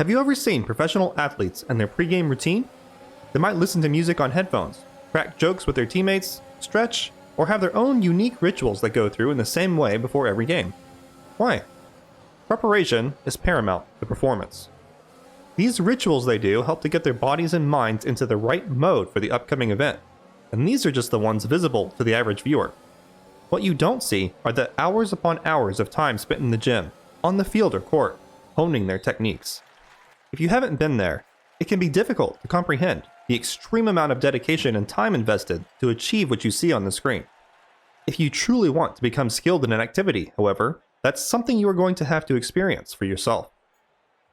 Have you ever seen professional athletes and their pregame routine? They might listen to music on headphones, crack jokes with their teammates, stretch, or have their own unique rituals that go through in the same way before every game. Why? Preparation is paramount to performance. These rituals they do help to get their bodies and minds into the right mode for the upcoming event, and these are just the ones visible to the average viewer. What you don't see are the hours upon hours of time spent in the gym, on the field or court, honing their techniques. If you haven't been there, it can be difficult to comprehend the extreme amount of dedication and time invested to achieve what you see on the screen. If you truly want to become skilled in an activity, however, that's something you are going to have to experience for yourself.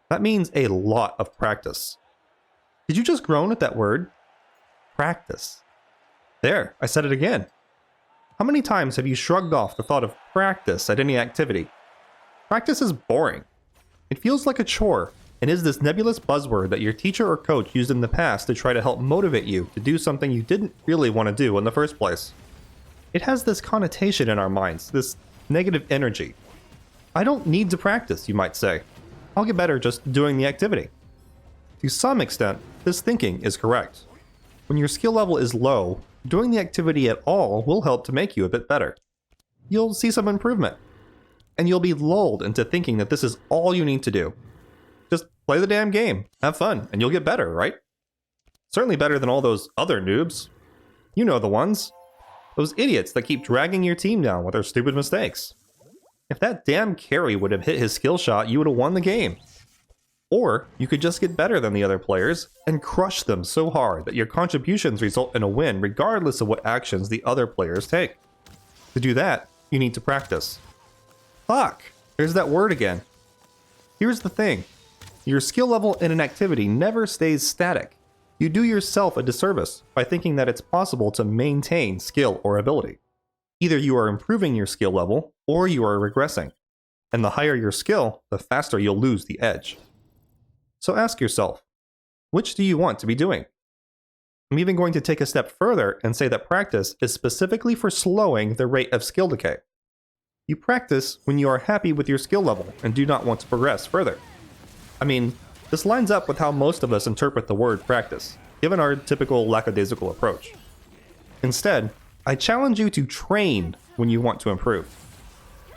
That means a lot of practice. Did you just groan at that word? Practice. There, I said it again. How many times have you shrugged off the thought of practice at any activity? Practice is boring. It feels like a chore, and is this nebulous buzzword that your teacher or coach used in the past to try to help motivate you to do something you didn't really want to do in the first place. It has this connotation in our minds, this negative energy. I don't need to practice, you might say. I'll get better just doing the activity. To some extent, this thinking is correct. When your skill level is low, doing the activity at all will help to make you a bit better. You'll see some improvement, and you'll be lulled into thinking that this is all you need to do. Just play the damn game, have fun, and you'll get better, right? Certainly better than all those other noobs. You know the ones. Those idiots that keep dragging your team down with their stupid mistakes. If that damn carry would have hit his skill shot, you would have won the game. Or you could just get better than the other players and crush them so hard that your contributions result in a win regardless of what actions the other players take. To do that, you need to practice. Fuck! There's that word again. Here's the thing. Your skill level in an activity never stays static. You do yourself a disservice by thinking that it's possible to maintain skill or ability. Either you are improving your skill level, or you are regressing. And the higher your skill, the faster you'll lose the edge. So ask yourself, which do you want to be doing? I'm even going to take a step further and say that practice is specifically for slowing the rate of skill decay. You practice when you are happy with your skill level and do not want to progress further. I mean, this lines up with how most of us interpret the word practice, given our typical lackadaisical approach. Instead, I challenge you to train when you want to improve.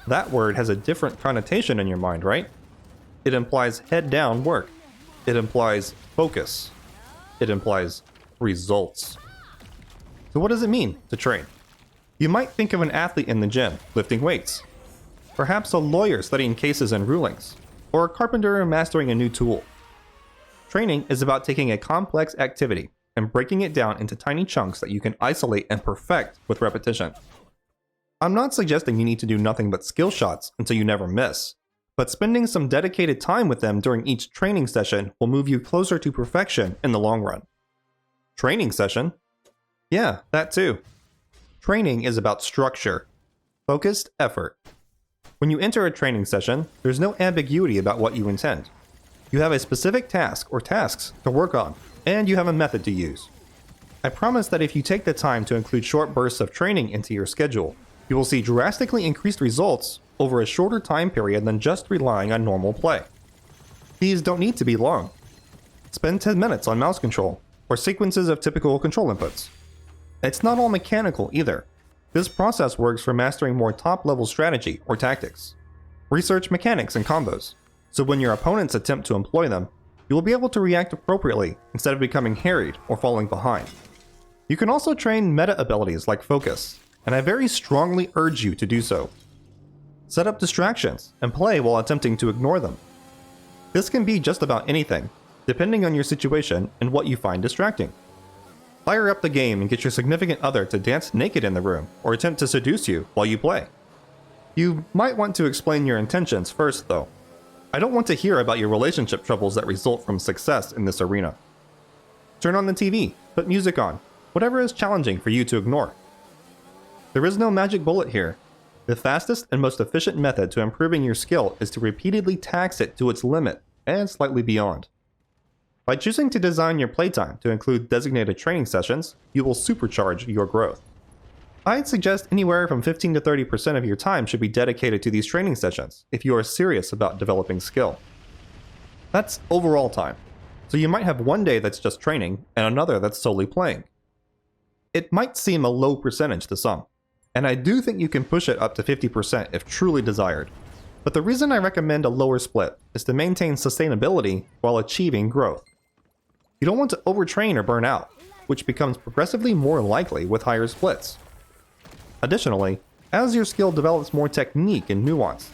That word has a different connotation in your mind, right? It implies head-down work. It implies focus. It implies results. So what does it mean to train? You might think of an athlete in the gym, lifting weights. Perhaps a lawyer studying cases and rulings. Or a carpenter mastering a new tool. Training is about taking a complex activity and breaking it down into tiny chunks that you can isolate and perfect with repetition. I'm not suggesting you need to do nothing but skill shots until you never miss, but spending some dedicated time with them during each training session will move you closer to perfection in the long run. Training session? Yeah, that too. Training is about structure, focused effort. When you enter a training session, there's no ambiguity about what you intend. You have a specific task or tasks to work on, and you have a method to use. I promise that if you take the time to include short bursts of training into your schedule, you will see drastically increased results over a shorter time period than just relying on normal play. These don't need to be long. Spend 10 minutes on mouse control, or sequences of typical control inputs. It's not all mechanical either. This process works for mastering more top-level strategy or tactics. Research mechanics and combos, so when your opponents attempt to employ them, you will be able to react appropriately instead of becoming harried or falling behind. You can also train meta abilities like focus, and I very strongly urge you to do so. Set up distractions and play while attempting to ignore them. This can be just about anything, depending on your situation and what you find distracting. Fire up the game and get your significant other to dance naked in the room or attempt to seduce you while you play. You might want to explain your intentions first, though. I don't want to hear about your relationship troubles that result from success in this arena. Turn on the TV, put music on, whatever is challenging for you to ignore. There is no magic bullet here. The fastest and most efficient method to improving your skill is to repeatedly tax it to its limit and slightly beyond. By choosing to design your playtime to include designated training sessions, you will supercharge your growth. I'd suggest anywhere from 15 to 30% of your time should be dedicated to these training sessions if you are serious about developing skill. That's overall time. So you might have one day that's just training and another that's solely playing. It might seem a low percentage to some, and I do think you can push it up to 50% if truly desired. But the reason I recommend a lower split is to maintain sustainability while achieving growth. You don't want to overtrain or burn out, which becomes progressively more likely with higher splits. Additionally, as your skill develops more technique and nuance,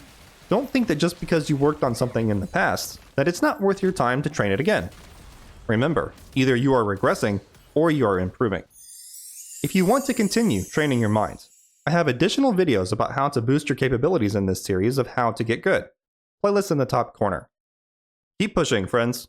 don't think that just because you worked on something in the past, that it's not worth your time to train it again. Remember, either you are regressing or you are improving. If you want to continue training your mind, I have additional videos about how to boost your capabilities in this series of How to Get Good. Playlist in the top corner. Keep pushing, friends!